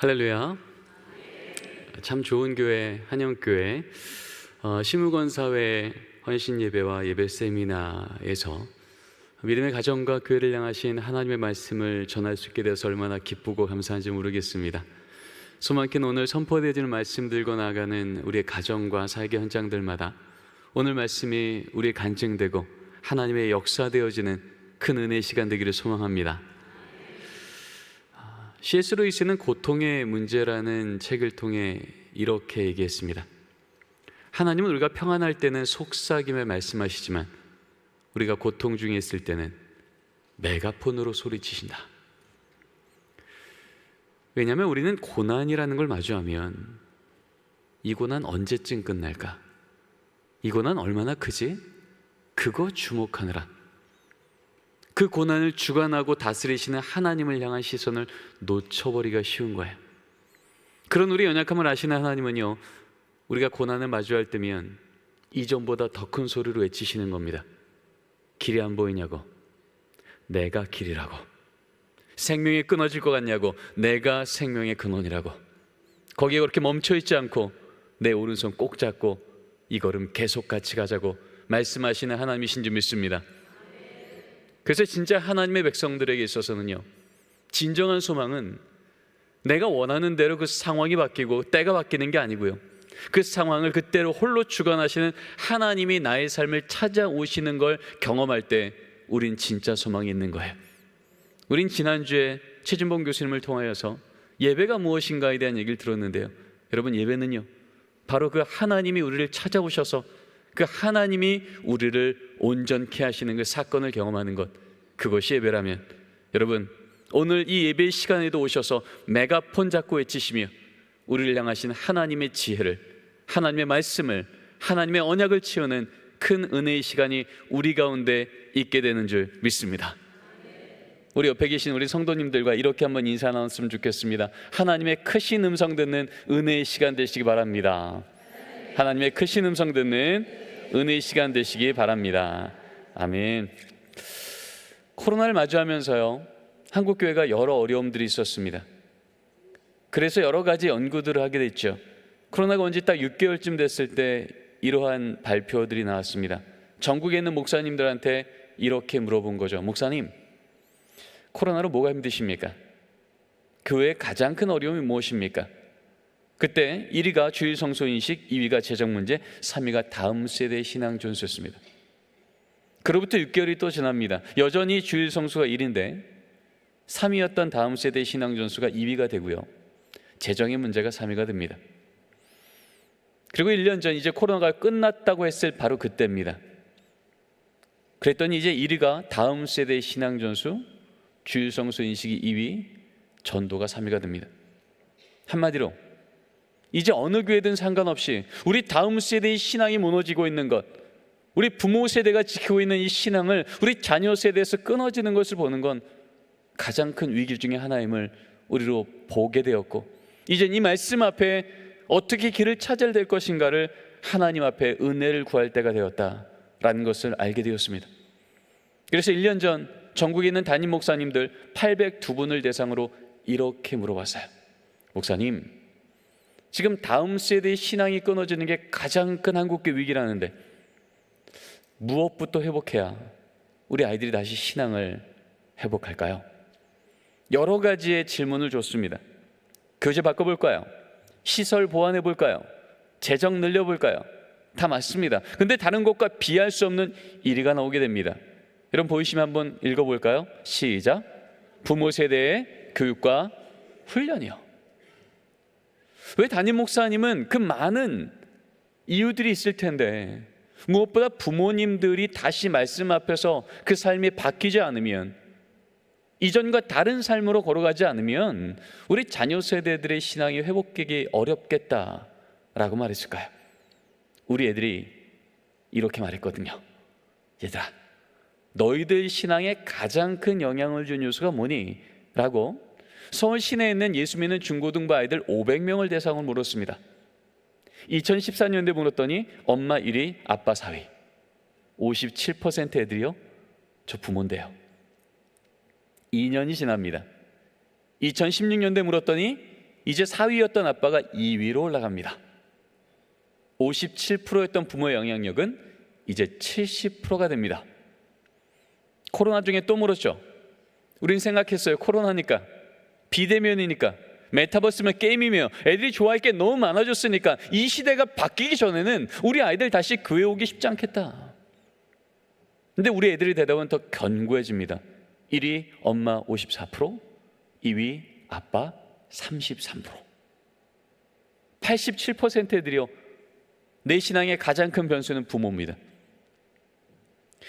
할렐루야. 참 좋은 교회 한영교회 시무건사회 헌신예배와 예배 세미나에서 믿음의 가정과 교회를 향하신 하나님의 말씀을 전할 수 있게 되어서 얼마나 기쁘고 감사한지 모르겠습니다. 소망케는 오늘 선포되어지는 말씀 들고 나아가는 우리의 가정과 사역의 현장들마다 오늘 말씀이 우리의 간증되고 하나님의 역사되어지는 큰 은혜의 시간 되기를 소망합니다. C.S. 루이스는 고통의 문제라는 책을 통해 이렇게 얘기했습니다. 하나님은 우리가 평안할 때는 속삭임에 말씀하시지만 우리가 고통 중에 있을 때는 메가폰으로 소리치신다. 왜냐하면 우리는 고난이라는 걸 마주하면 이 고난 언제쯤 끝날까? 이 고난 얼마나 크지? 그거 주목하느라 그 고난을 주관하고 다스리시는 하나님을 향한 시선을 놓쳐버리기가 쉬운 거예요. 그런 우리 연약함을 아시는 하나님은요, 우리가 고난을 마주할 때면 이전보다 더 큰 소리로 외치시는 겁니다. 길이 안 보이냐고? 내가 길이라고. 생명이 끊어질 것 같냐고? 내가 생명의 근원이라고. 거기에 그렇게 멈춰있지 않고 내 오른손 꼭 잡고 이 걸음 계속 같이 가자고 말씀하시는 하나님이신 줄 믿습니다. 그래서 진짜 하나님의 백성들에게 있어서는요, 진정한 소망은 내가 원하는 대로 그 상황이 바뀌고 때가 바뀌는 게 아니고요, 그 상황을 그때로 홀로 주관하시는 하나님이 나의 삶을 찾아오시는 걸 경험할 때 우린 진짜 소망이 있는 거예요. 우린 지난주에 최진봉 교수님을 통하여서 예배가 무엇인가에 대한 얘기를 들었는데요, 여러분, 예배는요 바로 그 하나님이 우리를 찾아오셔서 그 하나님이 우리를 온전케 하시는 그 사건을 경험하는 것, 그것이 예배라면 여러분, 오늘 이 예배 시간에도 오셔서 메가폰 잡고 외치시며 우리를 향하신 하나님의 지혜를, 하나님의 말씀을, 하나님의 언약을 채우는 큰 은혜의 시간이 우리 가운데 있게 되는 줄 믿습니다. 우리 옆에 계신 우리 성도님들과 이렇게 한번 인사 나눴으면 좋겠습니다. 하나님의 크신 음성 듣는 은혜의 시간 되시기 바랍니다. 하나님의 크신 음성 듣는 은혜의 시간 되시기 바랍니다. 아멘. 코로나를 마주하면서요, 한국교회가 여러 어려움들이 있었습니다. 그래서 여러 가지 연구들을 하게 됐죠. 코로나가 온 지 딱 6개월쯤 됐을 때 이러한 발표들이 나왔습니다. 전국에 있는 목사님들한테 이렇게 물어본 거죠. 목사님, 코로나로 뭐가 힘드십니까? 교회의 가장 큰 어려움이 무엇입니까? 그때 1위가 주일 성소 인식, 2위가 재정 문제, 3위가 다음 세대 신앙 전수였습니다. 그로부터 6개월이 또 지납니다. 여전히 주일 성수가 1위인데 3위였던 다음 세대 신앙 전수가 2위가 되고요, 재정의 문제가 3위가 됩니다. 그리고 1년 전 이제 코로나가 끝났다고 했을 바로 그때입니다. 그랬더니 이제 1위가 다음 세대 신앙 전수, 주일 성수 인식이 2위, 전도가 3위가 됩니다. 한마디로 이제 어느 교회든 상관없이 우리 다음 세대의 신앙이 무너지고 있는 것, 우리 부모 세대가 지키고 있는 이 신앙을 우리 자녀 세대에서 끊어지는 것을 보는 건 가장 큰 위기 중에 하나임을 우리로 보게 되었고, 이젠 이 말씀 앞에 어떻게 길을 찾아야 될 것인가를 하나님 앞에 은혜를 구할 때가 되었다라는 것을 알게 되었습니다. 그래서 1년 전 전국에 있는 담임 목사님들 802분을 대상으로 이렇게 물어봤어요. 목사님, 지금 다음 세대의 신앙이 끊어지는 게 가장 큰 한국교회 위기라는데 무엇부터 회복해야 우리 아이들이 다시 신앙을 회복할까요? 여러 가지의 질문을 줬습니다. 교재 바꿔볼까요? 시설 보완해볼까요? 재정 늘려볼까요? 다 맞습니다. 근데 다른 곳과 비할 수 없는 1위가 나오게 됩니다. 여러분 보이시면 한번 읽어볼까요? 시작. 부모 세대의 교육과 훈련이요. 왜 담임 목사님은 그 많은 이유들이 있을 텐데 무엇보다 부모님들이 다시 말씀 앞에서 그 삶이 바뀌지 않으면, 이전과 다른 삶으로 걸어가지 않으면 우리 자녀 세대들의 신앙이 회복되기 어렵겠다라고 말했을까요? 우리 애들이 이렇게 말했거든요. 얘들아, 너희들 신앙에 가장 큰 영향을 준 요소가 뭐니? 라고 서울 시내에 있는 예수 믿는 중고등부 아이들 500명을 대상으로 물었습니다. 2014년도에 물었더니 엄마 1위, 아빠 4위. 57% 애들이요, 저 부모인데요. 2년이 지납니다. 2016년도에 물었더니 이제 4위였던 아빠가 2위로 올라갑니다. 57%였던 부모의 영향력은 이제 70%가 됩니다. 코로나 중에 또 물었죠. 우린 생각했어요. 코로나니까, 비대면이니까, 메타버스면 게임이며 애들이 좋아할 게 너무 많아졌으니까 이 시대가 바뀌기 전에는 우리 아이들 다시 교회 오기 쉽지 않겠다. 근데 우리 애들의 대답은 더 견고해집니다. 1위 엄마 54%, 2위 아빠 33%. 87% 애들이요, 내 신앙의 가장 큰 변수는 부모입니다.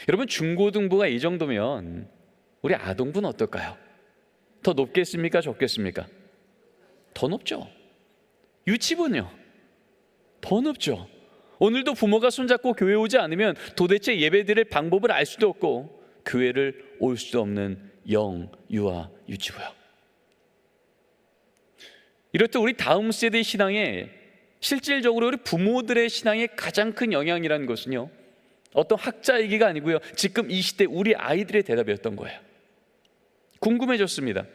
여러분, 중고등부가 이 정도면 우리 아동부는 어떨까요? 더 높겠습니까? 적겠습니까? 더 높죠. 유치부는요, 더 높죠. 오늘도 부모가 손잡고 교회 오지 않으면 도대체 예배 드릴 방법을 알 수도 없고 교회를 올 수도 없는 영, 유아, 유치부요. 이렇듯 우리 다음 세대의 신앙에, 실질적으로 우리 부모들의 신앙에 가장 큰 영향이라는 것은요, 어떤 학자 얘기가 아니고요, 지금 이 시대 우리 아이들의 대답이었던 거예요. 궁금해졌습니다.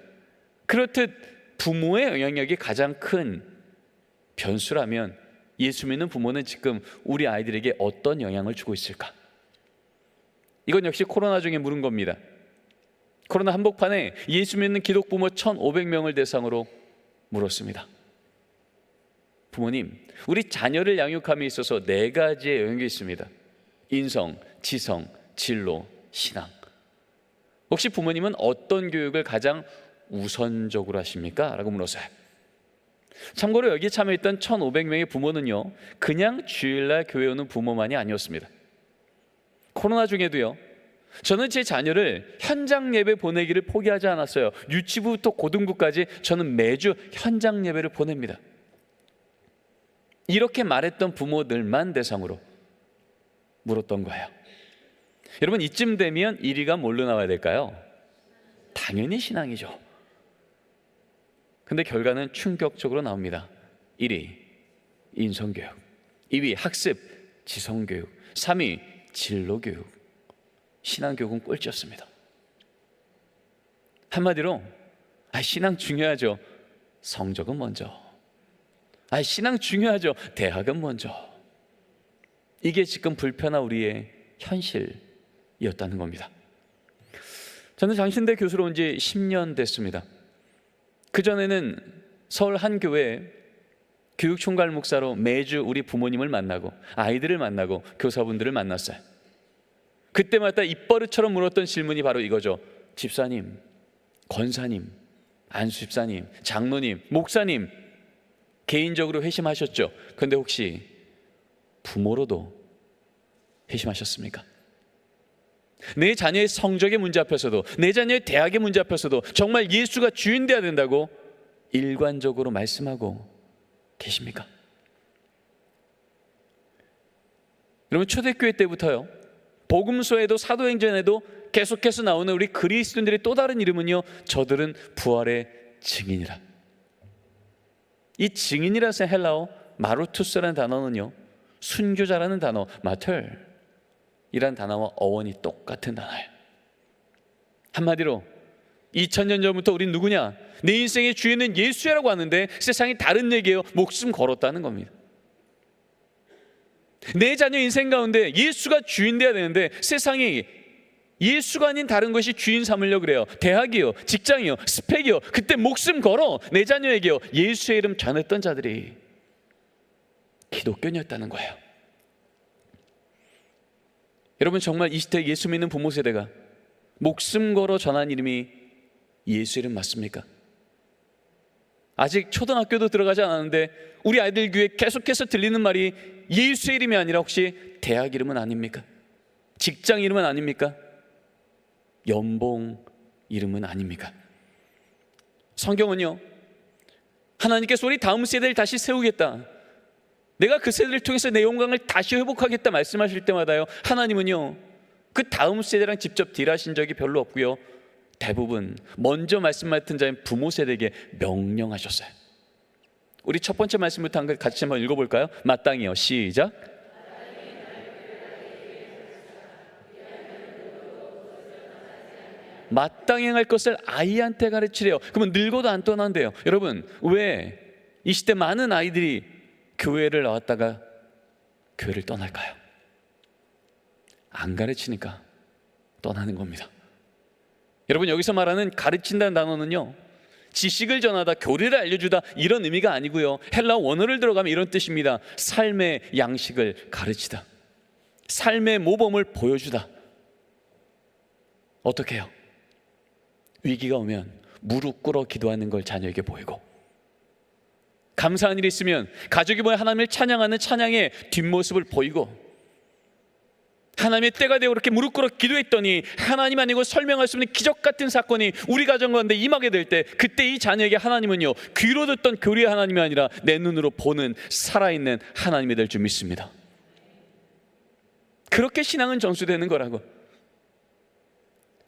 그렇듯 부모의 영향력이 가장 큰 변수라면 예수 믿는 부모는 지금 우리 아이들에게 어떤 영향을 주고 있을까? 이건 역시 코로나 중에 물은 겁니다. 코로나 한복판에 예수 믿는 기독 부모 1,500명을 대상으로 물었습니다. 부모님, 우리 자녀를 양육함에 있어서 4가지의 영역이 있습니다. 인성, 지성, 진로, 신앙. 혹시 부모님은 어떤 교육을 가장 우선적으로 하십니까? 라고 물었어요. 참고로 여기 참여했던 1,500명의 부모는요, 그냥 주일날 교회 오는 부모만이 아니었습니다. 코로나 중에도요, 저는 제 자녀를 현장 예배 보내기를 포기하지 않았어요. 유치부부터 고등부까지 저는 매주 현장 예배를 보냅니다. 이렇게 말했던 부모들만 대상으로 물었던 거예요. 여러분, 이쯤 되면 1위가 뭘로 나와야 될까요? 당연히 신앙이죠. 근데 결과는 충격적으로 나옵니다. 1위 인성교육, 2위 학습 지성교육, 3위 진로교육. 신앙교육은 꼴찌였습니다. 한마디로 신앙 중요하죠. 성적은 먼저. 신앙 중요하죠. 대학은 먼저. 이게 지금 불편한 우리의 현실이었다는 겁니다. 저는 장신대 교수로 온 지 10년 됐습니다. 그전에는 서울 한 교회에 교육총괄 목사로 매주 우리 부모님을 만나고 아이들을 만나고 교사분들을 만났어요. 그때마다 입버릇처럼 물었던 질문이 바로 이거죠. 집사님, 권사님, 안수집사님, 장로님, 목사님, 개인적으로 회심하셨죠? 그런데 혹시 부모로도 회심하셨습니까? 내 자녀의 성적의 문제 앞에서도, 내 자녀의 대학의 문제 앞에서도 정말 예수가 주인 되어야 된다고 일관적으로 말씀하고 계십니까? 여러분, 초대교회 때부터요, 복음서에도 사도행전에도 계속해서 나오는 우리 그리스도인들의 또 다른 이름은요, 저들은 부활의 증인이라. 이 증인이라서 헬라어 마루투스라는 단어는요, 순교자라는 단어 마털이라는 단어와 어원이 똑같은 단어예요. 한마디로 2000년 전부터 우린 누구냐? 내 인생의 주인은 예수야라고 하는데 세상이 다른 얘기예요. 목숨 걸었다는 겁니다. 내 자녀 인생 가운데 예수가 주인 돼야 되는데 세상이 예수가 아닌 다른 것이 주인 삼으려고 그래요. 대학이요, 직장이요, 스펙이요. 그때 목숨 걸어 내 자녀에게요, 예수의 이름 전했던 자들이 기독교인이었다는 거예요. 여러분, 정말 이 시대 예수 믿는 부모 세대가 목숨 걸어 전한 이름이 예수 이름 맞습니까? 아직 초등학교도 들어가지 않았는데 우리 아이들 귀에 계속해서 들리는 말이 예수의 이름이 아니라 혹시 대학 이름은 아닙니까? 직장 이름은 아닙니까? 연봉 이름은 아닙니까? 성경은요, 하나님께서 우리 다음 세대를 다시 세우겠다, 내가 그 세대를 통해서 내 영광을 다시 회복하겠다 말씀하실 때마다요, 하나님은요 그 다음 세대랑 직접 딜하신 적이 별로 없고요, 대부분 먼저 말씀 맡은 자인 부모 세대에게 명령하셨어요. 우리 첫 번째 말씀부터 같이 한번 읽어볼까요? 마땅히요, 시작. 마땅히 행할 것을 아이한테 가르치래요. 그러면 늙어도 안 떠난대요. 여러분, 왜 이 시대 많은 아이들이 교회를 나왔다가 교회를 떠날까요? 안 가르치니까 떠나는 겁니다. 여러분, 여기서 말하는 가르친다는 단어는요, 지식을 전하다, 교리를 알려주다 이런 의미가 아니고요, 헬라 원어를 들어가면 이런 뜻입니다. 삶의 양식을 가르치다, 삶의 모범을 보여주다. 어떻게 해요? 위기가 오면 무릎 꿇어 기도하는 걸 자녀에게 보이고, 감사한 일이 있으면 가족이 모여 하나님을 찬양하는 찬양의 뒷모습을 보이고, 하나님의 때가 되어 그렇게 무릎 꿇어 기도했더니 하나님 아니고 설명할 수 없는 기적 같은 사건이 우리 가정 가운데 임하게 될 때, 그때 이 자녀에게 하나님은요, 귀로 듣던 교리의 하나님이 아니라 내 눈으로 보는 살아있는 하나님이 될 줄 믿습니다. 그렇게 신앙은 전수되는 거라고.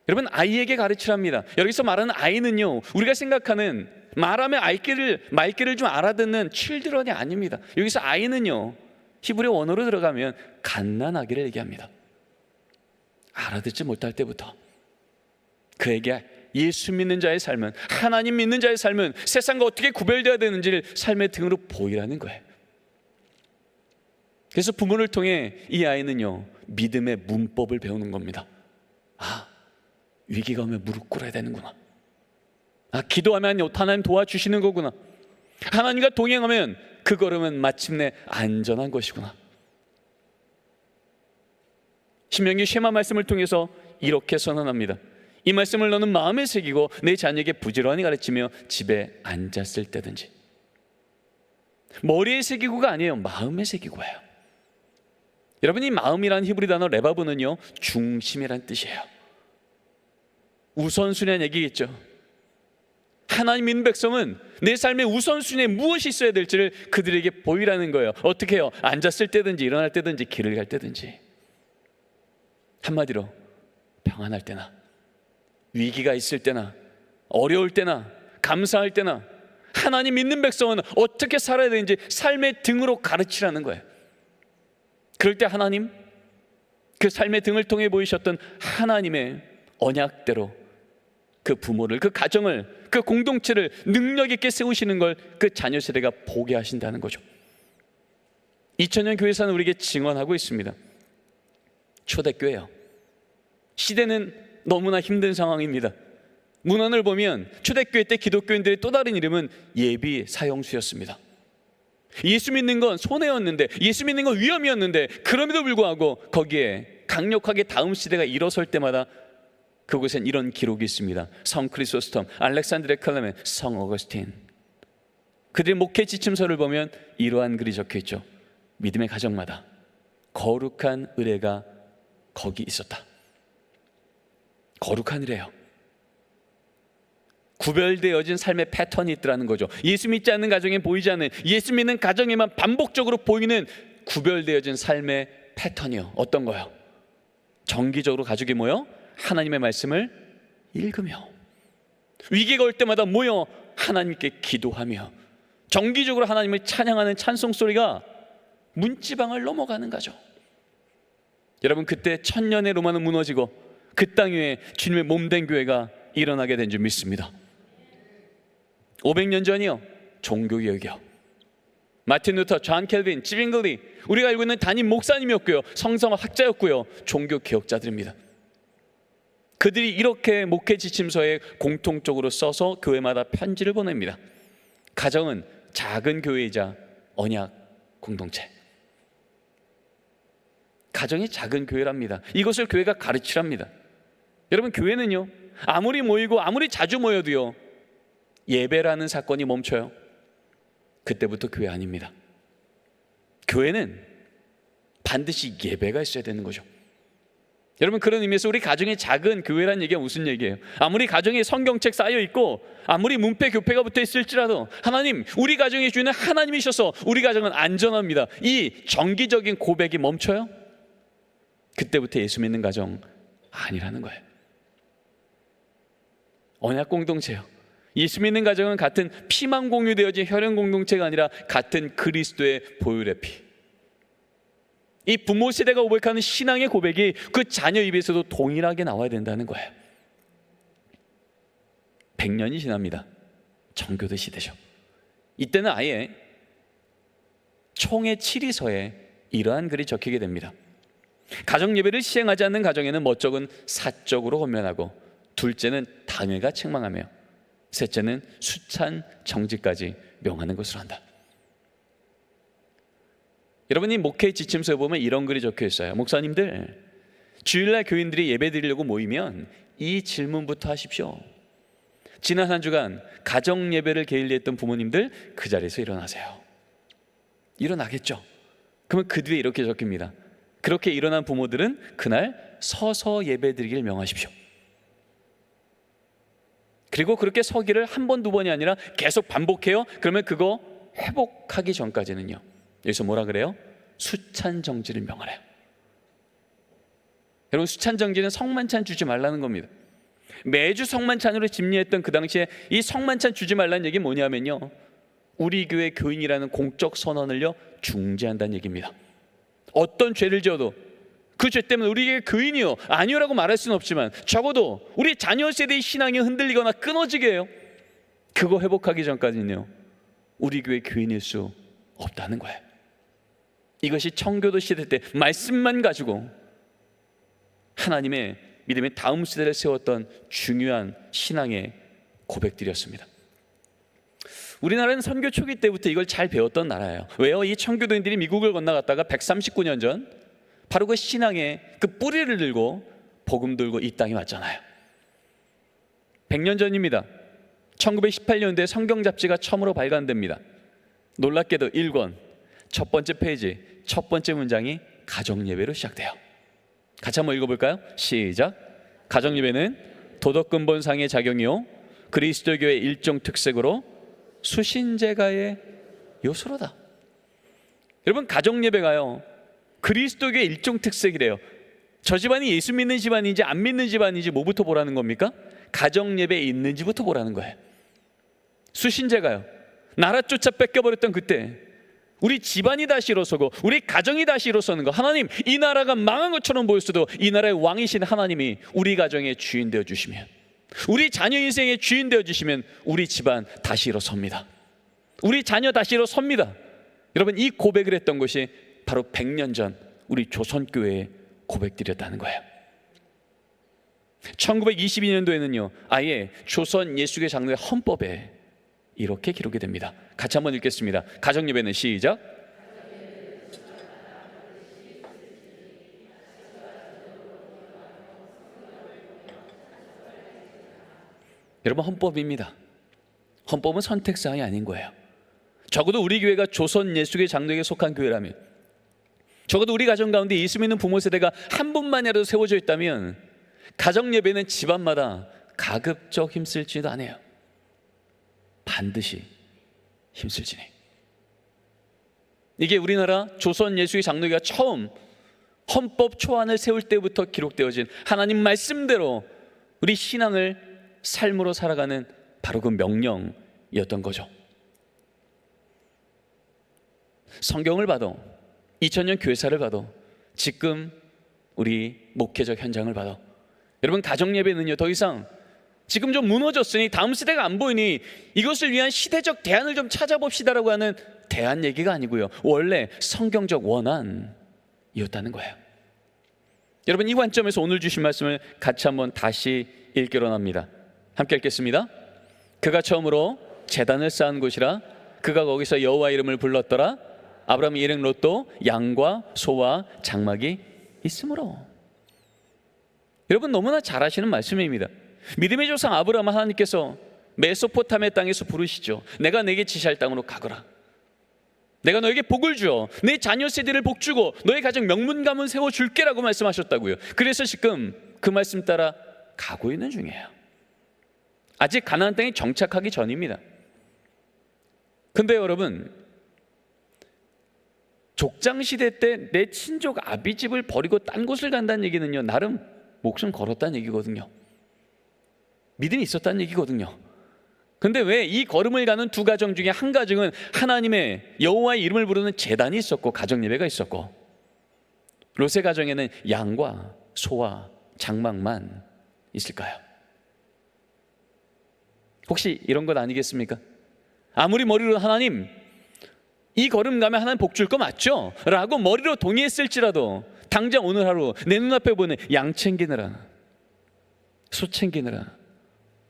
여러분, 아이에게 가르치랍니다. 여기서 말하는 아이는요, 우리가 생각하는 말하면 말귀를 좀 알아듣는 칠드런이 아닙니다. 여기서 아이는요, 히브리 원어로 들어가면 갓난아기를 얘기합니다. 알아듣지 못할 때부터 그에게 예수 믿는 자의 삶은, 하나님 믿는 자의 삶은 세상과 어떻게 구별되어야 되는지를 삶의 등으로 보이라는 거예요. 그래서 부모를 통해 이 아이는요, 믿음의 문법을 배우는 겁니다. 아, 위기가 오면 무릎 꿇어야 되는구나. 아, 기도하면 하나님 도와주시는 거구나. 하나님과 동행하면 그 걸음은 마침내 안전한 것이구나. 신명기 쉐마 말씀을 통해서 이렇게 선언합니다. 이 말씀을 너는 마음에 새기고 내 자녀에게 부지런히 가르치며 집에 앉았을 때든지. 머리에 새기고가 아니에요, 마음에 새기고예요. 여러분, 이 마음이라는 히브리 단어 레바브는요, 중심이란 뜻이에요. 우선순위란 얘기겠죠. 하나님 믿는 백성은 내 삶의 우선순위에 무엇이 있어야 될지를 그들에게 보이라는 거예요. 어떻게 해요? 앉았을 때든지 일어날 때든지 길을 갈 때든지. 한마디로 평안할 때나 위기가 있을 때나 어려울 때나 감사할 때나 하나님 믿는 백성은 어떻게 살아야 되는지 삶의 등으로 가르치라는 거예요. 그럴 때 하나님, 그 삶의 등을 통해 보이셨던 하나님의 언약대로 그 부모를, 그 가정을, 그 공동체를 능력 있게 세우시는 걸 그 자녀 세대가 보게 하신다는 거죠. 2000년 교회사는 우리에게 증언하고 있습니다. 초대교회요, 시대는 너무나 힘든 상황입니다. 문헌을 보면 초대교회 때 기독교인들의 또 다른 이름은 예비 사형수였습니다. 예수 믿는 건 손해였는데, 예수 믿는 건 위험이었는데, 그럼에도 불구하고 거기에 강력하게 다음 시대가 일어설 때마다 그곳엔 이런 기록이 있습니다. 성 크리소스톰, 알렉산드레 클레멘, 성 어거스틴. 그들의 목회 지침서를 보면 이러한 글이 적혀 있죠. 믿음의 가정마다 거룩한 의례가 거기 있었다. 거룩한 의례요, 구별되어진 삶의 패턴이 있더라는 거죠. 예수 믿지 않는 가정에 보이지 않는, 예수 믿는 가정에만 반복적으로 보이는 구별되어진 삶의 패턴이요. 어떤 거요? 정기적으로 가족이 모여 하나님의 말씀을 읽으며, 위기가 올 때마다 모여 하나님께 기도하며, 정기적으로 하나님을 찬양하는 찬송 소리가 문지방을 넘어가는 거죠. 여러분, 그때 천년의 로마는 무너지고 그 땅 위에 주님의 몸된 교회가 일어나게 된 줄 믿습니다. 500년 전이요, 종교개혁이요. 마틴 루터, 존 켈빈, 지빙글리, 우리가 알고 있는 담임 목사님이었고요, 성서학 학자였고요, 종교개혁자들입니다. 그들이 이렇게 목회 지침서에 공통적으로 써서 교회마다 편지를 보냅니다. 가정은 작은 교회이자 언약 공동체. 가정이 작은 교회랍니다. 이것을 교회가 가르치랍니다. 여러분, 교회는요, 아무리 모이고 아무리 자주 모여도요, 예배라는 사건이 멈춰요. 그때부터 교회 아닙니다. 교회는 반드시 예배가 있어야 되는 거죠. 여러분, 그런 의미에서 우리 가정의 작은 교회라는 얘기가 무슨 얘기예요? 아무리 가정에 성경책 쌓여 있고 아무리 문패 교패가 붙어 있을지라도 하나님, 우리 가정의 주인은 하나님이셔서 우리 가정은 안전합니다, 이 정기적인 고백이 멈춰요? 그때부터 예수 믿는 가정 아니라는 거예요. 언약 공동체요, 예수 믿는 가정은 같은 피만 공유되어진 혈연 공동체가 아니라 같은 그리스도의 보혈의 피. 이 부모 세대가 고백하는 신앙의 고백이 그 자녀 입에서도 동일하게 나와야 된다는 거예요. 100년이 지납니다. 정교도 시대죠. 이때는 아예 총회 치리서에 이러한 글이 적히게 됩니다. 가정 예배를 시행하지 않는 가정에는 멋쩍은 사적으로 권면하고, 둘째는 당회가 책망하며, 셋째는 수찬 정지까지 명하는 것으로 한다. 여러분, 이 목회 지침서에 보면 이런 글이 적혀 있어요. 목사님들, 주일날 교인들이 예배 드리려고 모이면 이 질문부터 하십시오. 지난 한 주간 가정 예배를 게을리했던 부모님들, 그 자리에서 일어나세요. 일어나겠죠. 그러면 그 뒤에 이렇게 적힙니다. 그렇게 일어난 부모들은 그날 서서 예배 드리길 명하십시오. 그리고 그렇게 서기를 한 번, 두 번이 아니라 계속 반복해요. 그러면 그거 회복하기 전까지는요, 여기서 뭐라 그래요? 수찬 정지를 명하래요. 여러분, 수찬 정지는 성만찬 주지 말라는 겁니다. 매주 성만찬으로 집례했던 그 당시에 이 성만찬 주지 말라는 얘기 뭐냐면요, 우리 교회 교인이라는 공적 선언을요 중지한다는 얘기입니다. 어떤 죄를 지어도 그 죄 때문에 우리 교회 교인이요 아니요라고 말할 수는 없지만, 적어도 우리 자녀 세대의 신앙이 흔들리거나 끊어지게 해요. 그거 회복하기 전까지는요 우리 교회 교인일 수 없다는 거예요. 이것이 청교도 시대 때 말씀만 가지고 하나님의 믿음의 다음 세대를 세웠던 중요한 신앙의 고백들이었습니다. 우리나라는 선교 초기 때부터 이걸 잘 배웠던 나라예요. 왜요? 이 청교도인들이 미국을 건너갔다가 139년 전 바로 그 신앙의 그 뿌리를 들고 복음 들고 이 땅에 왔잖아요. 100년 전입니다. 1918년도에 성경 잡지가 처음으로 발간됩니다. 놀랍게도 1권 첫 번째 페이지 첫 번째 문장이 가정예배로 시작돼요. 같이 한번 읽어볼까요? 시작. 가정예배는 도덕근본상의 작용이요 그리스도교의 일종 특색으로 수신제가의 요소로다. 여러분, 가정예배가요 그리스도교의 일종 특색이래요. 저 집안이 예수 믿는 집안인지 안 믿는 집안인지 뭐부터 보라는 겁니까? 가정예배에 있는지부터 보라는 거예요. 수신제가요, 나라 쫓아 뺏겨버렸던 그때 우리 집안이 다시 일어서고 우리 가정이 다시 일어서는 거, 하나님, 이 나라가 망한 것처럼 보였어도 이 나라의 왕이신 하나님이 우리 가정의 주인 되어 주시면, 우리 자녀 인생의 주인 되어 주시면 우리 집안 다시 일어섭니다. 우리 자녀 다시 일어섭니다. 여러분, 이 고백을 했던 것이 바로 100년 전 우리 조선교회의 고백들이었다는 거예요. 1922년도에는요 아예 조선 예수교 장로의 헌법에 이렇게 기록이 됩니다. 같이 한번 읽겠습니다. 가정예배는 시작. 여러분, 헌법입니다. 헌법은 선택사항이 아닌 거예요. 적어도 우리 교회가 조선 예수교 장로에게 속한 교회라면, 적어도 우리 가정 가운데 예수 믿는 부모 세대가 한 분만이라도 세워져 있다면 가정예배는 집안마다 가급적 힘쓸지도 않아요. 반드시 힘쓸지니. 이게 우리나라 조선 예수의 장로교가 처음 헌법 초안을 세울 때부터 기록되어진 하나님 말씀대로 우리 신앙을 삶으로 살아가는 바로 그 명령이었던 거죠. 성경을 봐도, 2000년 교회사를 봐도, 지금 우리 목회적 현장을 봐도, 여러분, 가정예배는요 더 이상 지금 좀 무너졌으니 다음 세대가 안 보이니 이것을 위한 시대적 대안을 좀 찾아봅시다라고 하는 대안 얘기가 아니고요, 원래 성경적 원한이었다는 거예요. 여러분, 이 관점에서 오늘 주신 말씀을 같이 한번 다시 읽기로 합니다. 함께 읽겠습니다. 그가 처음으로 제단을 쌓은 곳이라, 그가 거기서 여호와 이름을 불렀더라. 아브라함의 일행 롯도 양과 소와 장막이 있으므로. 여러분, 너무나 잘 아시는 말씀입니다. 믿음의 조상 아브라함 하나님께서 메소포타미아 땅에서 부르시죠. 내가 내게 지시할 땅으로 가거라. 내가 너에게 복을 주어 내 자녀 세대를 복주고 너의 가정 명문 가문 세워줄게라고 말씀하셨다고요. 그래서 지금 그 말씀 따라 가고 있는 중이에요. 아직 가나안 땅에 정착하기 전입니다. 근데 여러분, 족장시대 때 내 친족 아비집을 버리고 딴 곳을 간다는 얘기는요 나름 목숨 걸었다는 얘기거든요. 믿음이 있었다는 얘기거든요. 근데 왜 이 걸음을 가는 두 가정 중에 한 가정은 하나님의 여호와의 이름을 부르는 제단이 있었고 가정예배가 있었고, 롯의 가정에는 양과 소와 장막만 있을까요? 혹시 이런 것 아니겠습니까? 아무리 머리로 하나님 이 걸음 가면 하나님 복 줄 거 맞죠? 라고 머리로 동의했을지라도 당장 오늘 하루 내 눈앞에 보는 양 챙기느라, 소 챙기느라,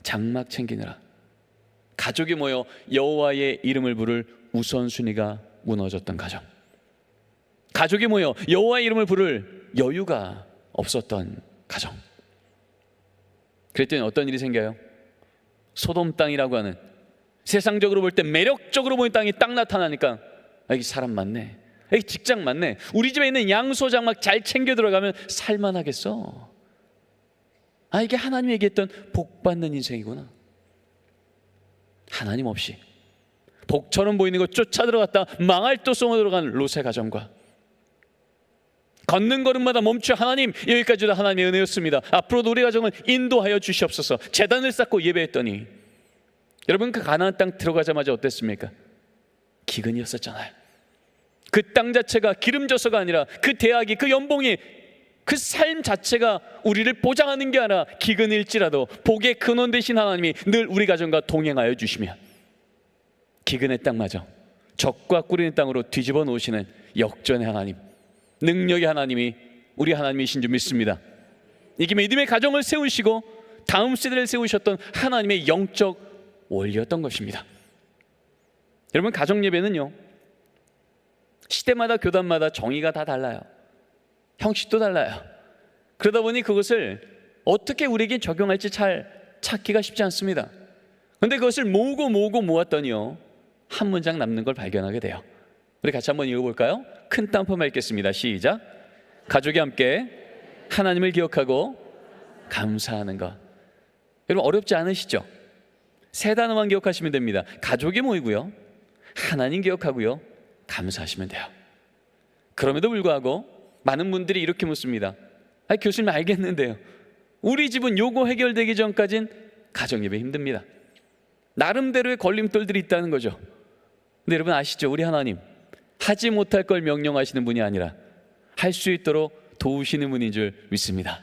장막 챙기느라, 가족이 모여 여호와의 이름을 부를 우선순위가 무너졌던 가정, 가족이 모여 여호와의 이름을 부를 여유가 없었던 가정. 그랬더니 어떤 일이 생겨요? 소돔 땅이라고 하는, 세상적으로 볼 때 매력적으로 보이는 땅이 딱 나타나니까 여기 사람 많네, 여기 직장 많네, 우리 집에 있는 양소 장막 잘 챙겨 들어가면 살만하겠어. 이게 하나님이 얘기했던 복 받는 인생이구나. 하나님 없이 복처럼 보이는 것 쫓아 들어갔다 망할 또 쏘아 들어간 롯의 가정과, 걷는 걸음마다 멈춰 하나님, 여기까지도 하나님의 은혜였습니다, 앞으로도 우리 가정을 인도하여 주시옵소서, 제단을 쌓고 예배했더니 여러분 그 가나안 땅 들어가자마자 어땠습니까? 기근이었었잖아요. 그 땅 자체가 기름져서가 아니라 그 대학이, 그 연봉이, 그 삶 자체가 우리를 보장하는 게 아니라 기근일지라도 복의 근원 되신 하나님이 늘 우리 가정과 동행하여 주시며 기근의 땅마저 적과 꿀리는 땅으로 뒤집어 놓으시는 역전의 하나님, 능력의 하나님이 우리 하나님이신 줄 믿습니다. 이게 믿음의 가정을 세우시고 다음 세대를 세우셨던 하나님의 영적 원리였던 것입니다. 여러분 가정 예배는요, 시대마다 교단마다 정의가 다 달라요. 형식도 달라요. 그러다 보니 그것을 어떻게 우리에게 적용할지 잘 찾기가 쉽지 않습니다. 그런데 그것을 모으고 모았더니요, 한 문장 남는 걸 발견하게 돼요. 우리 같이 한번 읽어볼까요? 큰 땀포만 읽겠습니다. 시작. 가족이 함께 하나님을 기억하고 감사하는 것. 여러분 어렵지 않으시죠? 세 단어만 기억하시면 됩니다. 가족이 모이고요, 하나님 기억하고요, 감사하시면 돼요. 그럼에도 불구하고 많은 분들이 이렇게 묻습니다. 교수님 알겠는데요, 우리 집은 요거 해결되기 전까진 가정예배 힘듭니다. 나름대로의 걸림돌들이 있다는 거죠. 근데 여러분 아시죠? 우리 하나님 하지 못할 걸 명령하시는 분이 아니라 할 수 있도록 도우시는 분인 줄 믿습니다.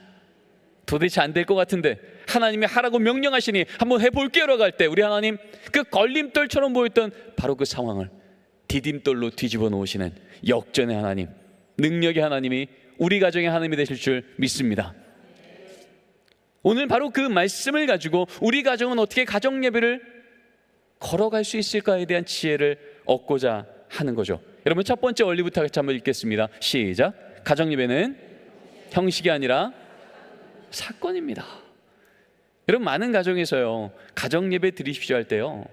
도대체 안 될 것 같은데 하나님이 하라고 명령하시니 한번 해볼게요라고 할 때 우리 하나님 그 걸림돌처럼 보였던 바로 그 상황을 디딤돌로 뒤집어 놓으시는 역전의 하나님, 능력의 하나님이 우리 가정의 하나님이 되실 줄 믿습니다. 오늘 바로 그 말씀을 가지고 우리 가정은 어떻게 가정 예배를 걸어갈 수 있을까에 대한 지혜를 얻고자 하는 거죠. 여러분 첫 번째 원리부터 같이 한번 읽겠습니다. 시작. 가정 예배는 형식이 아니라 사건입니다. 여러분 많은 가정에서요, 가정 예배 드리십시오 할 때요,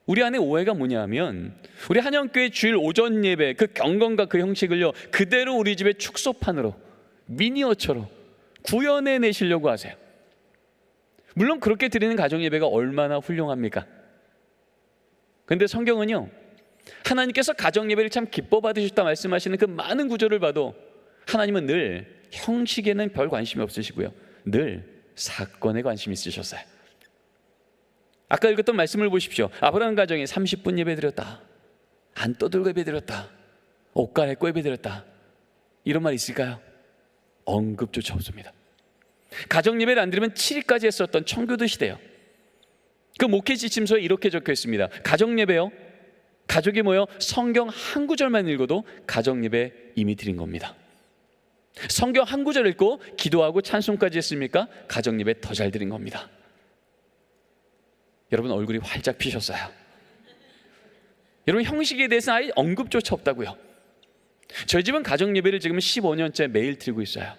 우리 안에 오해가 뭐냐 하면 우리 한영교회 주일 오전 예배 그 경건과 그 형식을요 그대로 우리 집의 축소판으로 미니어처로 구현해 내시려고 하세요. 물론 그렇게 드리는 가정 예배가 얼마나 훌륭합니까? 그런데 성경은요, 하나님께서 가정 예배를 참 기뻐 받으셨다 말씀하시는 그 많은 구절을 봐도 하나님은 늘 형식에는 별 관심이 없으시고요, 늘 사건에 관심이 있으셨어요. 아까 읽었던 말씀을 보십시오. 아브라함 가정에 30분 예배 드렸다, 안 떠들고 예배 드렸다, 옷 갈아입고 예배 드렸다, 이런 말 있을까요? 언급조차 없습니다. 가정 예배를 안 드리면 7일까지 했었던 청교도 시대요, 그 목회 지침서에 이렇게 적혀 있습니다. 가정 예배요, 가족이 모여 성경 한 구절만 읽어도 가정 예배 이미 드린 겁니다. 성경 한 구절 읽고 기도하고 찬송까지 했습니까? 가정 예배 더 잘 드린 겁니다. 여러분 얼굴이 활짝 피셨어요. 여러분 형식에 대해서는 아예 언급조차 없다고요. 저희 집은 가정 예배를 지금 15년째 매일 드리고 있어요.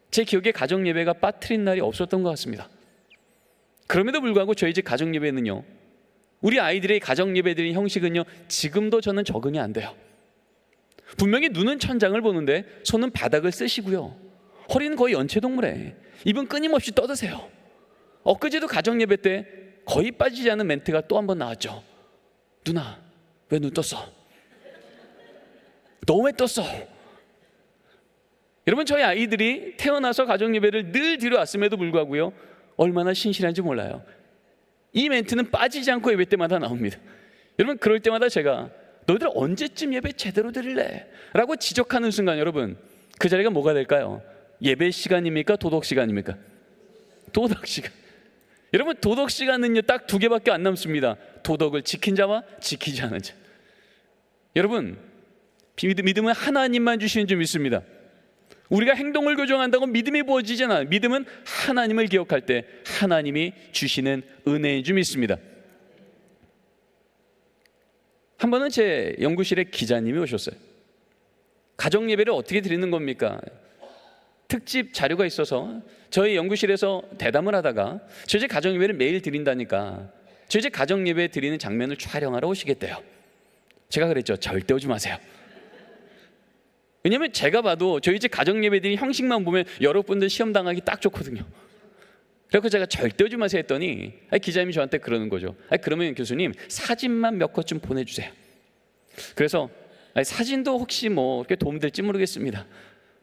제 기억에 가정 예배가 빠뜨린 날이 없었던 것 같습니다. 그럼에도 불구하고 저희 집 가정 예배는요, 우리 아이들의 가정 예배 드리는 형식은요 지금도 저는 적응이 안 돼요. 분명히 눈은 천장을 보는데 손은 바닥을 쓰시고요, 허리는 거의 연체동물에 입은 끊임없이 떠드세요. 엊그제도 가정 예배 때 거의 빠지지 않은 멘트가 또 한 번 나왔죠. 누나 왜 눈 떴어? 너 왜 떴어? 여러분 저희 아이들이 태어나서 가정 예배를 늘 드려왔음에도 불구하고요, 얼마나 신실한지 몰라요. 이 멘트는 빠지지 않고 예배 때마다 나옵니다. 여러분 그럴 때마다 제가 너희들 언제쯤 예배 제대로 드릴래? 라고 지적하는 순간 여러분 그 자리가 뭐가 될까요? 예배 시간입니까? 도덕 시간입니까? 도덕 시간. 여러분, 도덕 시간은요 딱 두 개밖에 안 남습니다. 도덕을 지킨 자와 지키지 않은 자. 여러분, 믿음은 하나님만 주시는 줄 믿습니다. 우리가 행동을 교정한다고 믿음이 부어지지 않아요. 믿음은 하나님을 기억할 때 하나님이 주시는 은혜인 줄 믿습니다. 한 번은 제 연구실에 기자님이 오셨어요. 가정 예배를 어떻게 드리는 겁니까? 특집 자료가 있어서 저희 연구실에서 대담을 하다가 저희 집 가정 예배를 매일 드린다니까 저희 집 가정 예배 드리는 장면을 촬영하러 오시겠대요. 제가 그랬죠. 절대 오지 마세요. 왜냐면 제가 봐도 저희 집 가정 예배들이 형식만 보면 여러분들 시험 당하기 딱 좋거든요. 그래서 제가 절대 오지 마세요 했더니 기자님이 저한테 그러는 거죠. 그러면 교수님 사진만 몇 컷 좀 보내주세요. 그래서 사진도 혹시 뭐 이렇게 도움될지 모르겠습니다.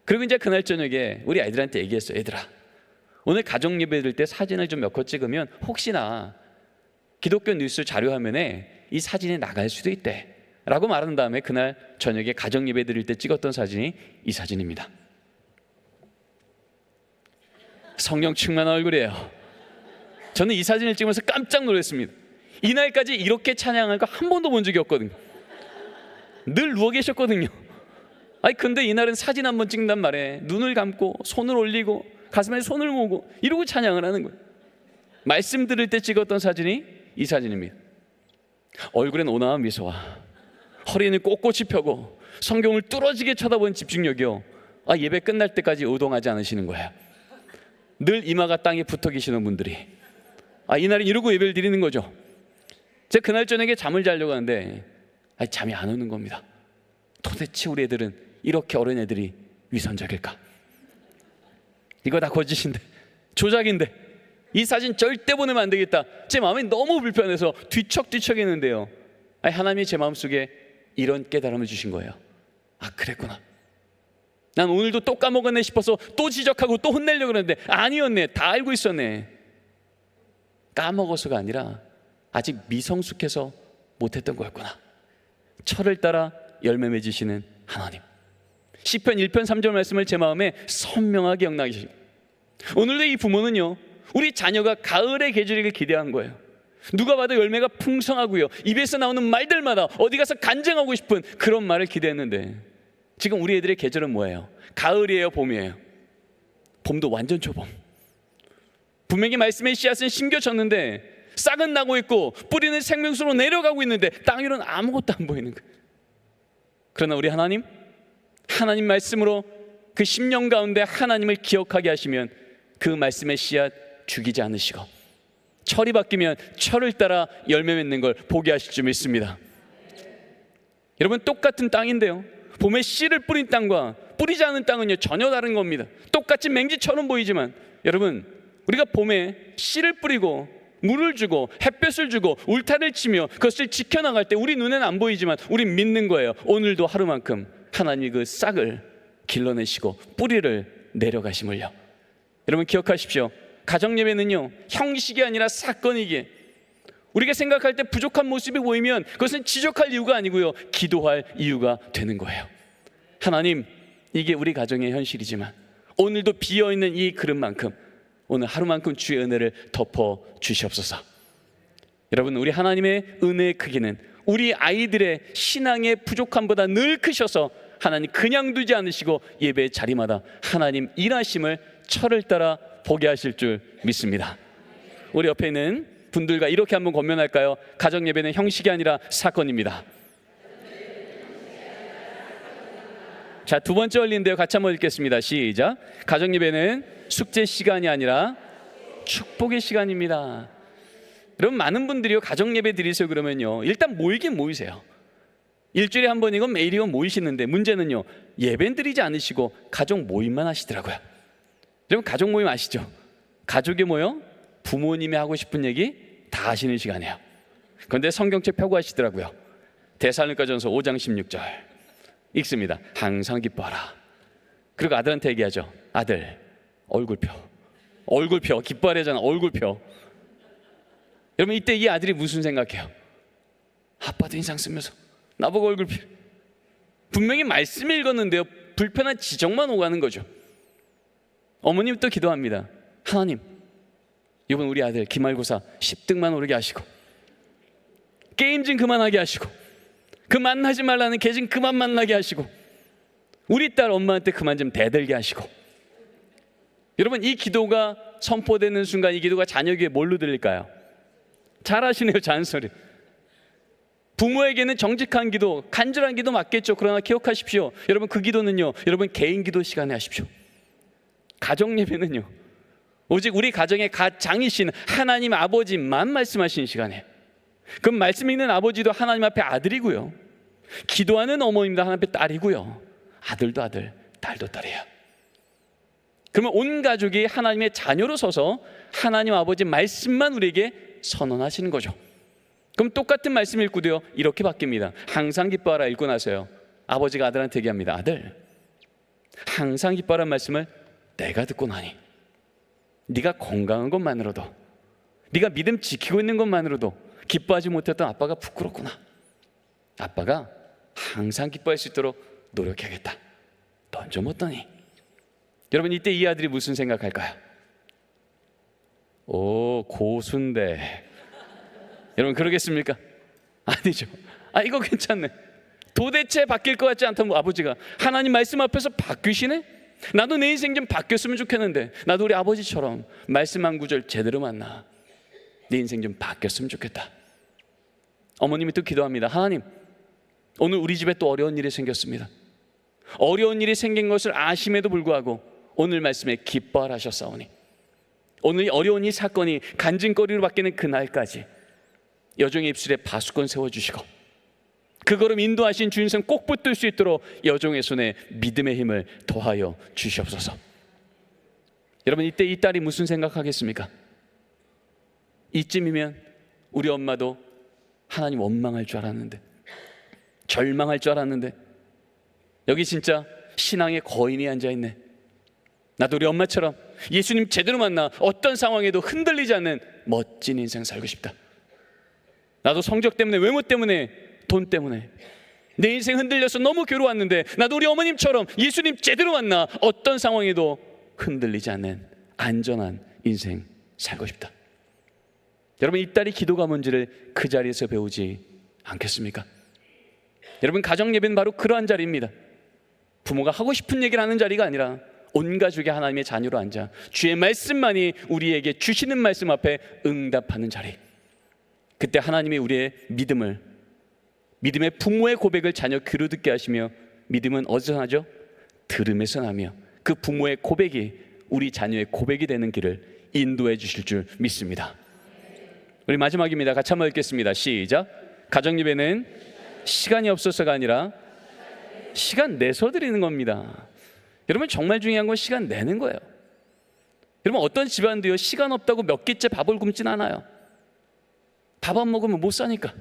그리고 이제 그날 저녁에 우리 아이들한테 얘기했어요. 얘들아, 오늘 가정 예배 드릴 때 사진을 좀 몇 컷 찍으면 혹시나 기독교 뉴스 자료화면에 이 사진이 나갈 수도 있대 라고 말한 다음에 그날 저녁에 가정 예배 드릴 때 찍었던 사진이 이 사진입니다. 성령 충만한 얼굴이에요. 저는 이 사진을 찍으면서 깜짝 놀랐습니다. 이날까지 이렇게 찬양한 거 한 번도 본 적이 없거든요. 늘 누워 계셨거든요. 근데 이날은 사진 한번 찍는단 말에 눈을 감고 손을 올리고 가슴에 손을 모으고 이러고 찬양을 하는 거예요. 말씀 들을 때 찍었던 사진이 이 사진입니다. 얼굴엔 온화한 미소와 허리는 꼿꼿이 펴고 성경을 뚫어지게 쳐다보는 집중력이요. 예배 끝날 때까지 의동하지 않으시는 거예요. 늘 이마가 땅에 붙어 계시는 분들이 이날은 이러고 예배를 드리는 거죠. 제가 그날 저녁에 잠을 자려고 하는데 잠이 안 오는 겁니다. 도대체 우리 애들은 이렇게 어린 애들이 위선적일까? 이거 다 거짓인데, 조작인데 이 사진 절대 보내면 안 되겠다. 제 마음이 너무 불편해서 뒤척뒤척 했는데요, 하나님이 제 마음속에 이런 깨달음을 주신 거예요. 그랬구나. 난 오늘도 또 까먹었네 싶어서 또 지적하고 또 혼내려고 그러는데 아니었네. 다 알고 있었네. 까먹어서가 아니라 아직 미성숙해서 못했던 거였구나. 철을 따라 열매 맺으시는 하나님. 시편 1편 3절 말씀을 제 마음에 선명하게 기억나게 하십니다. 오늘도 이 부모는요, 우리 자녀가 가을의 계절을 기대한 거예요. 누가 봐도 열매가 풍성하고요, 입에서 나오는 말들마다 어디 가서 간증하고 싶은 그런 말을 기대했는데 지금 우리 애들의 계절은 뭐예요? 가을이에요, 봄이에요? 봄도 완전 초봄. 분명히 말씀의 씨앗은 심겨졌는데 싹은 나고 있고 뿌리는 생명수로 내려가고 있는데 땅 위로는 아무것도 안 보이는 거예요. 그러나 우리 하나님 말씀으로 그 10년 가운데 하나님을 기억하게 하시면 그 말씀의 씨앗 죽이지 않으시고 철이 바뀌면 철을 따라 열매 맺는 걸 보게 하실 줄 믿습니다. 여러분, 똑같은 땅인데요, 봄에 씨를 뿌린 땅과 뿌리지 않은 땅은요 전혀 다른 겁니다. 똑같이 맹지처럼 보이지만 여러분, 우리가 봄에 씨를 뿌리고 물을 주고 햇볕을 주고 울타리를 치며 그것을 지켜나갈 때 우리 눈에는 안 보이지만 우린 믿는 거예요. 오늘도 하루만큼 하나님이 그 싹을 길러내시고 뿌리를 내려가심을요. 여러분 기억하십시오. 가정예배는요 형식이 아니라 사건이기에 우리가 생각할 때 부족한 모습이 보이면 그것은 지적할 이유가 아니고요, 기도할 이유가 되는 거예요. 하나님, 이게 우리 가정의 현실이지만 오늘도 비어있는 이 그릇만큼 오늘 하루만큼 주의 은혜를 덮어 주시옵소서. 여러분, 우리 하나님의 은혜의 크기는 우리 아이들의 신앙의 부족함보다 늘 크셔서 하나님 그냥 두지 않으시고 예배 자리마다 하나님 일하심을 철을 따라 보게 하실 줄 믿습니다. 우리 옆에 있는 분들과 이렇게 한번 권면할까요? 가정 예배는 형식이 아니라 사건입니다. 자, 두 번째 원리인데요, 같이 한번 읽겠습니다. 시작. 가정 예배는 숙제 시간이 아니라 축복의 시간입니다. 여러분, 많은 분들이요 가정 예배 드리세요 그러면요 일단 모이긴 모이세요. 일주일에 한 번이건 매일이건 모이시는데 문제는요, 예배 드리지 않으시고 가족 모임만 하시더라고요. 여러분, 가족 모임 아시죠? 가족이 모여 부모님이 하고 싶은 얘기 다 하시는 시간이에요. 그런데 성경책 펴고 하시더라고요. 데살로니가전서 5장 16절 읽습니다. 항상 기뻐하라. 그리고 아들한테 얘기하죠. 아들, 얼굴 펴. 기뻐하래잖아. 얼굴 펴. 여러분, 이때 이 아들이 무슨 생각해요? 아빠도 인상 쓰면서 나보고 얼굴 펴. 분명히 말씀 읽었는데요, 불편한 지적만 오가는 거죠. 어머님 또 기도합니다. 하나님, 이번 우리 아들 기말고사 10등만 오르게 하시고, 게임 좀 그만하게 하시고, 그 만나지 말라는 걔 좀 그만 만나게 하시고, 우리 딸 엄마한테 그만 좀 대들게 하시고. 여러분, 이 기도가 선포되는 순간 이 기도가 자녀 귀에 뭘로 들릴까요? 잘하시네요, 잔소리. 부모에게는 정직한 기도, 간절한 기도 맞겠죠. 그러나 기억하십시오, 여러분, 그 기도는요, 여러분 개인 기도 시간에 하십시오. 가정 예배는요, 오직 우리 가정의 가장이신 하나님 아버지만 말씀하시는 시간에, 그럼 말씀 있는 아버지도 하나님 앞에 아들이고요, 기도하는 어머님도 하나님 앞에 딸이고요, 아들도 아들, 딸도 딸이에요. 그러면 온 가족이 하나님의 자녀로 서서 하나님 아버지 말씀만 우리에게 선언하시는 거죠. 그럼 똑같은 말씀 읽고도요, 이렇게 바뀝니다. 항상 기뻐하라 읽고 나서요, 아버지가 아들한테 얘기합니다. 아들, 항상 기뻐하라는 말씀을 내가 듣고 나니 네가 건강한 것만으로도, 네가 믿음 지키고 있는 것만으로도 기뻐하지 못했던 아빠가 부끄럽구나. 아빠가 항상 기뻐할 수 있도록 노력해야겠다. 넌 좀 어떠니? 여러분, 이때 이 아들이 무슨 생각할까요? 오, 고순대. 여러분, 그러겠습니까? 아니죠. 아, 이거 괜찮네. 도대체 바뀔 것 같지 않다면 아버지가 하나님 말씀 앞에서 바뀌시네? 나도 내 인생 좀 바뀌었으면 좋겠는데, 나도 우리 아버지처럼 말씀 한 구절 제대로 만나 내 인생 좀 바뀌었으면 좋겠다. 어머님이 또 기도합니다. 하나님, 오늘 우리 집에 또 어려운 일이 생겼습니다. 어려운 일이 생긴 것을 아심에도 불구하고 오늘 말씀에 기뻐하라 하셨사오니, 오늘 어려운 이 사건이 간증거리로 바뀌는 그날까지 여종의 입술에 바수건 세워주시고, 그 걸음 인도하신 주인성 꼭 붙들 수 있도록 여종의 손에 믿음의 힘을 더하여 주시옵소서. 여러분, 이때 이 딸이 무슨 생각하겠습니까? 이쯤이면 우리 엄마도 하나님 원망할 줄 알았는데, 절망할 줄 알았는데, 여기 진짜 신앙의 거인이 앉아있네. 나도 우리 엄마처럼 예수님 제대로 만나 어떤 상황에도 흔들리지 않는 멋진 인생 살고 싶다. 나도 성적 때문에, 외모 때문에, 돈 때문에 내 인생 흔들려서 너무 괴로웠는데, 나도 우리 어머님처럼 예수님 제대로 만나 어떤 상황에도 흔들리지 않는 안전한 인생 살고 싶다. 여러분, 이 딸이 기도가 뭔지를 그 자리에서 배우지 않겠습니까? 여러분, 가정 예배는 바로 그러한 자리입니다. 부모가 하고 싶은 얘기를 하는 자리가 아니라 온 가족이 하나님의 자녀로 앉아 주의 말씀만이 우리에게 주시는 말씀 앞에 응답하는 자리. 그때 하나님이 우리의 믿음의 부모의 고백을 자녀 귀로 듣게 하시며, 믿음은 어디서 나죠? 들음에서 나며, 그 부모의 고백이 우리 자녀의 고백이 되는 길을 인도해 주실 줄 믿습니다. 우리 마지막입니다. 같이 한번 읽겠습니다. 시작. 가정 예배는 시간이 없어서가 아니라 시간 내서 드리는 겁니다. 여러분, 정말 중요한 건 시간 내는 거예요. 여러분, 어떤 집안도요, 시간 없다고 몇 끼째 밥을 굶진 않아요. 밥 안 먹으면 못 사니까.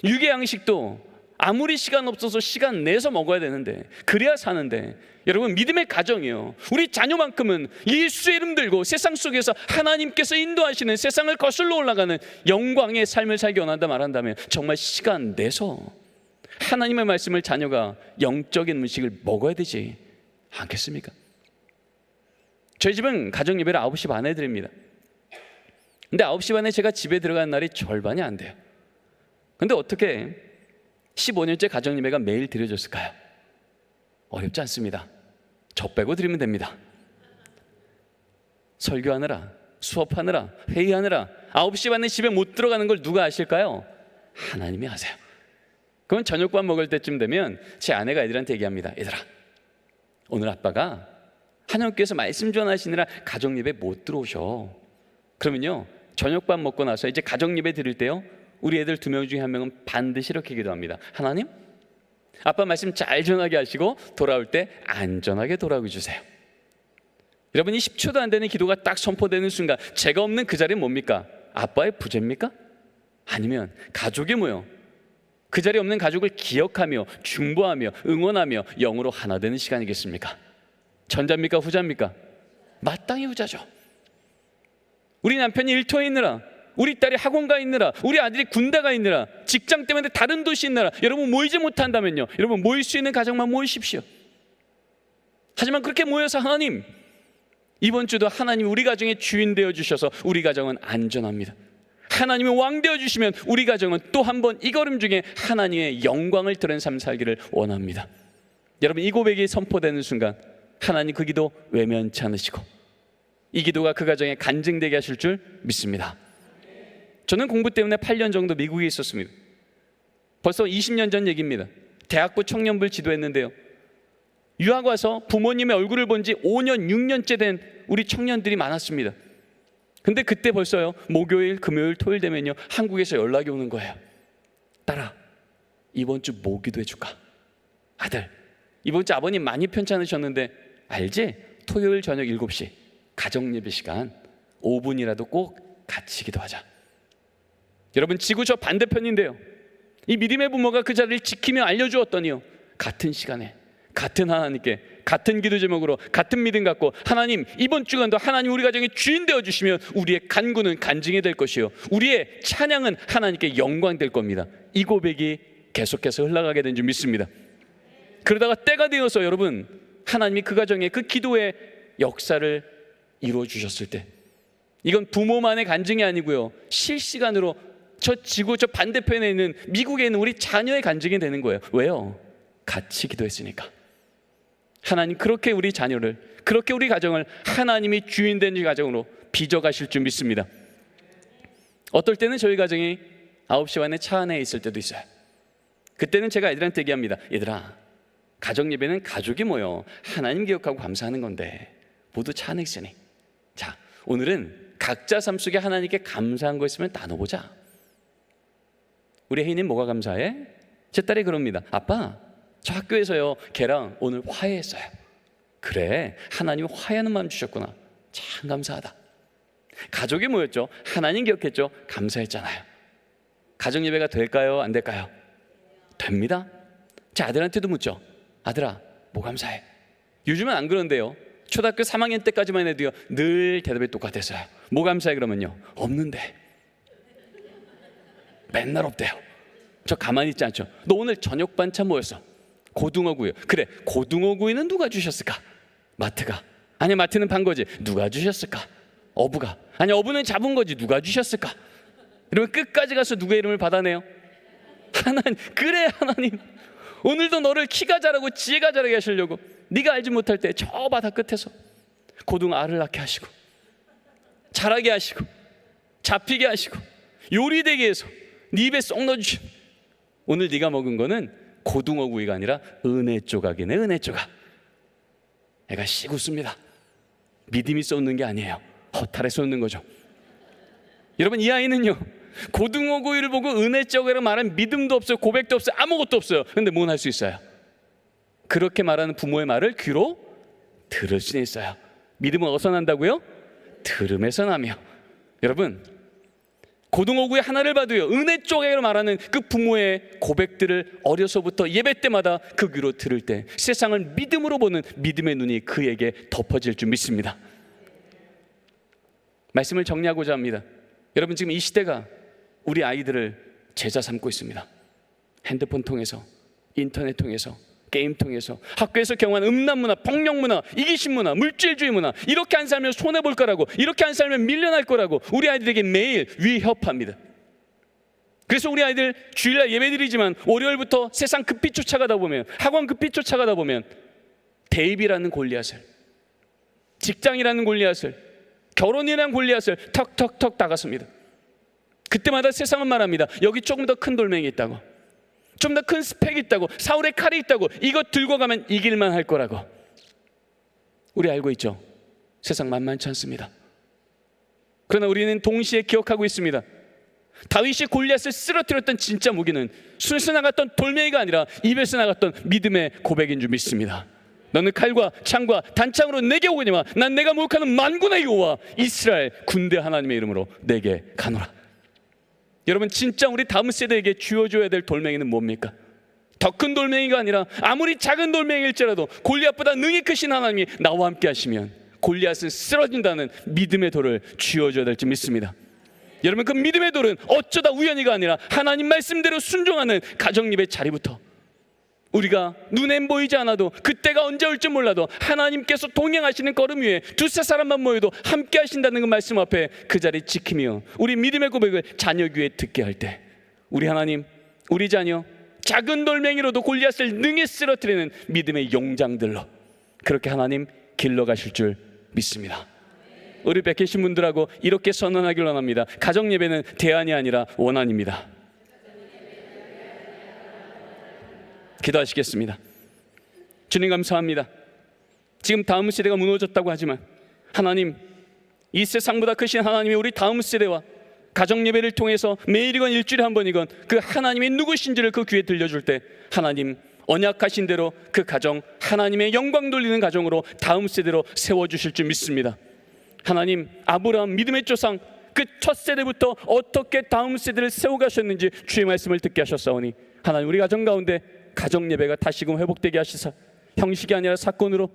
유괴 양식도 아무리 시간 없어서 시간 내서 먹어야 되는데, 그래야 사는데, 여러분, 믿음의 가정이요, 우리 자녀만큼은 예수의 이름 들고 세상 속에서 하나님께서 인도하시는 세상을 거슬러 올라가는 영광의 삶을 살기 원한다 말한다면 정말 시간 내서 하나님의 말씀을 자녀가 영적인 음식을 먹어야 되지 않겠습니까? 저희 집은 가정 예배를 9시 반에 드립니다. 근데 9시 반에 제가 집에 들어가는 날이 절반이 안 돼요. 근데 어떻게 15년째 가정 예배가 매일 드려졌을까요? 어렵지 않습니다. 저 빼고 드리면 됩니다. 설교하느라, 수업하느라, 회의하느라 9시 반에 집에 못 들어가는 걸 누가 아실까요? 하나님이 아세요. 그건 저녁밥 먹을 때쯤 되면 제 아내가 애들한테 얘기합니다. 얘들아, 오늘 아빠가 하나님께서 말씀 전하시느라 가정 예배 못 들어오셔. 그러면요, 저녁밥 먹고 나서 이제 가정 예배 드릴 때요, 우리 애들 2명 중에 1명은 반드시 이렇게 기도합니다. 하나님, 아빠 말씀 잘 전하게 하시고 돌아올 때 안전하게 돌아오게 주세요. 여러분, 이 10초도 안 되는 기도가 딱 선포되는 순간 제가 없는 그 자리는 뭡니까? 아빠의 부재입니까? 아니면 가족이 모여 그 자리에 없는 가족을 기억하며 중보하며 응원하며 영으로 하나 되는 시간이겠습니까? 전자입니까? 후자입니까? 마땅히 후자죠. 우리 남편이 일터에 있느라, 우리 딸이 학원 가 있느라, 우리 아들이 군대 가 있느라, 직장 때문에 다른 도시 있느라 여러분 모이지 못한다면요, 여러분 모일 수 있는 가정만 모이십시오. 하지만 그렇게 모여서 하나님, 이번 주도 하나님이 우리 가정의 주인 되어 주셔서 우리 가정은 안전합니다. 하나님이 왕 되어 주시면 우리 가정은 또 한 번 이 걸음 중에 하나님의 영광을 드러낸 삶 살기를 원합니다. 여러분, 이 고백이 선포되는 순간 하나님 그 기도 외면치 않으시고 이 기도가 그 가정에 간증되게 하실 줄 믿습니다. 저는 공부 때문에 8년 정도 미국에 있었습니다. 벌써 20년 전 얘기입니다. 대학부 청년부를 지도했는데요, 유학 와서 부모님의 얼굴을 본 지 5년, 6년째 된 우리 청년들이 많았습니다. 근데 그때 벌써요, 목요일, 금요일, 토요일 되면요 한국에서 연락이 오는 거예요. 딸아, 이번 주 뭐 기도해 줄까? 아들, 이번 주 아버님 많이 편찮으셨는데 알지? 토요일 저녁 7시 가정예배 시간 5분이라도 꼭 같이 기도하자. 여러분, 지구 저 반대편인데요, 이 믿음의 부모가 그 자리를 지키며 알려주었더니요, 같은 시간에 같은 하나님께 같은 기도 제목으로 같은 믿음 갖고 하나님, 이번 주간도 하나님 우리 가정의 주인 되어 주시면 우리의 간구는 간증이 될 것이요, 우리의 찬양은 하나님께 영광 될 겁니다. 이 고백이 계속해서 흘러가게 된 줄 믿습니다. 그러다가 때가 되어서 여러분, 하나님이 그 가정에 그 기도의 역사를 이루어 주셨을 때, 이건 부모만의 간증이 아니고요, 실시간으로 저 지구 저 반대편에 있는 미국에 있는 우리 자녀의 간증이 되는 거예요. 왜요? 같이 기도했으니까. 하나님 그렇게 우리 자녀를, 그렇게 우리 가정을 하나님이 주인 된 가정으로 빚어가실 줄 믿습니다. 어떨 때는 저희 가정이 9시 반에 차 안에 있을 때도 있어요. 그때는 제가 애들한테 얘기합니다. 얘들아, 가정 예배는 가족이 모여 하나님 기억하고 감사하는 건데 모두 차 안에 있으니, 자, 오늘은 각자 삶 속에 하나님께 감사한 거 있으면 나눠보자. 우리 혜인님 뭐가 감사해? 제 딸이 그럽니다. 아빠, 저 학교에서요 걔랑 오늘 화해했어요. 그래, 하나님이 화해하는 마음 주셨구나. 참 감사하다. 가족이 모였죠. 하나님 기억했죠. 감사했잖아요. 가정 예배가 될까요? 안 될까요? 됩니다. 제 아들한테도 묻죠. 아들아, 뭐 감사해? 요즘은 안 그런데요, 초등학교 3학년 때까지만 해도요 늘 대답이 똑같았어요. 뭐 감사해? 그러면요, 없는데. 맨날 없대요. 저 가만히 있지 않죠. 너 오늘 저녁 반찬 뭐였어? 고등어구이요. 그래, 고등어구이는 누가 주셨을까? 마트가. 아니, 마트는 판 거지. 누가 주셨을까? 어부가. 아니, 어부는 잡은 거지. 누가 주셨을까? 이러면 끝까지 가서 누구의 이름을 받아내요? 하나님. 그래, 하나님, 오늘도 너를 키가 자라고 지혜가 자라게 하시려고 네가 알지 못할 때 저 바다 끝에서 고등어 알을 낳게 하시고 자라게 하시고 잡히게 하시고 요리되게 해서 네 입에 쏙 넣어주신, 오늘 네가 먹은 거는 고등어 구이가 아니라 은혜 조각이네. 은혜 조각. 애가 씩 웃습니다. 믿음이 쏟는 게 아니에요. 허탈해 쏟는 거죠. 여러분, 이 아이는요 고등어 구이를 보고 은혜 조각이라고 말하면 믿음도 없어요, 고백도 없어요, 아무것도 없어요. 근데 뭔 할 수 있어요? 그렇게 말하는 부모의 말을 귀로 들을 수 있어요. 믿음은 어디서 난다고요? 들음에서 나며. 여러분, 고등어구이 하나를 봐도요 은혜 쪽으로 말하는 그 부모의 고백들을 어려서부터 예배 때마다 그 귀로 들을 때 세상을 믿음으로 보는 믿음의 눈이 그에게 덮어질 줄 믿습니다. 말씀을 정리하고자 합니다. 여러분, 지금 이 시대가 우리 아이들을 제자 삼고 있습니다. 핸드폰 통해서, 인터넷 통해서, 게임 통해서, 학교에서 경험한 음란문화, 폭력문화, 이기심문화, 물질주의 문화, 이렇게 안 살면 손해볼 거라고, 이렇게 안 살면 밀려날 거라고 우리 아이들에게 매일 위협합니다. 그래서 우리 아이들 주일날 예배드리지만 월요일부터 세상 급히 쫓아가다 보면, 학원 급히 쫓아가다 보면 대입이라는 골리앗을, 직장이라는 골리앗을, 결혼이라는 골리앗을 턱턱턱 다갔습니다. 그때마다 세상은 말합니다. 여기 조금 더 큰 돌멩이 있다고, 좀 더 큰 스펙이 있다고, 사울의 칼이 있다고, 이거 들고 가면 이길만 할 거라고. 우리 알고 있죠? 세상 만만치 않습니다. 그러나 우리는 동시에 기억하고 있습니다. 다윗이 골리앗을 쓰러뜨렸던 진짜 무기는 술에서 나갔던 돌멩이가 아니라 입에서 나갔던 믿음의 고백인 줄 믿습니다. 너는 칼과 창과 단창으로 내게 오거니와 난 내가 목욕하는 만군의 여호와 이스라엘 군대 하나님의 이름으로 내게 가노라. 여러분, 진짜 우리 다음 세대에게 쥐어줘야 될 돌멩이는 뭡니까? 더 큰 돌멩이가 아니라 아무리 작은 돌멩이일지라도 골리앗보다 능히 크신 하나님이 나와 함께 하시면 골리앗은 쓰러진다는 믿음의 돌을 쥐어줘야 될지 믿습니다. 여러분, 그 믿음의 돌은 어쩌다 우연히가 아니라 하나님 말씀대로 순종하는 가정예배 자리부터 우리가 눈엔 보이지 않아도 그때가 언제 올지 몰라도 하나님께서 동행하시는 걸음 위에 두세 사람만 모여도 함께 하신다는 그 말씀 앞에 그 자리 지키며 우리 믿음의 고백을 자녀 귀에 듣게 할 때 우리 하나님, 우리 자녀 작은 돌멩이로도 골리앗을 능히 쓰러뜨리는 믿음의 용장들로 그렇게 하나님 길러가실 줄 믿습니다. 우리 뵙계신 분들하고 이렇게 선언하길 원합니다. 가정예배는 대안이 아니라 원안입니다. 기도하시겠습니다. 주님 감사합니다. 지금 다음 세대가 무너졌다고 하지만 하나님, 이 세상보다 크신 하나님이 우리 다음 세대와 가정예배를 통해서 매일이건 일주일에 한 번이건 그 하나님이 누구신지를 그 귀에 들려줄 때 하나님 언약하신 대로 그 가정 하나님의 영광 돌리는 가정으로 다음 세대로 세워주실 줄 믿습니다. 하나님, 아브라함 믿음의 조상 그 첫 세대부터 어떻게 다음 세대를 세워가셨는지 주의 말씀을 듣게 하셨사오니 하나님, 우리 가정 가운데 가정 예배가 다시금 회복되게 하시사 형식이 아니라 사건으로,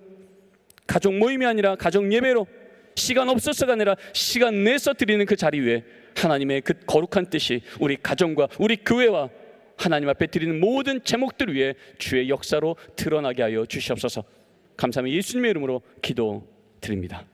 가족 모임이 아니라 가정 예배로, 시간 없어서가 아니라 시간 내서 드리는 그 자리 위에 하나님의 그 거룩한 뜻이 우리 가정과 우리 교회와 하나님 앞에 드리는 모든 제목들 위에 주의 역사로 드러나게 하여 주시옵소서. 감사하며 예수님의 이름으로 기도드립니다.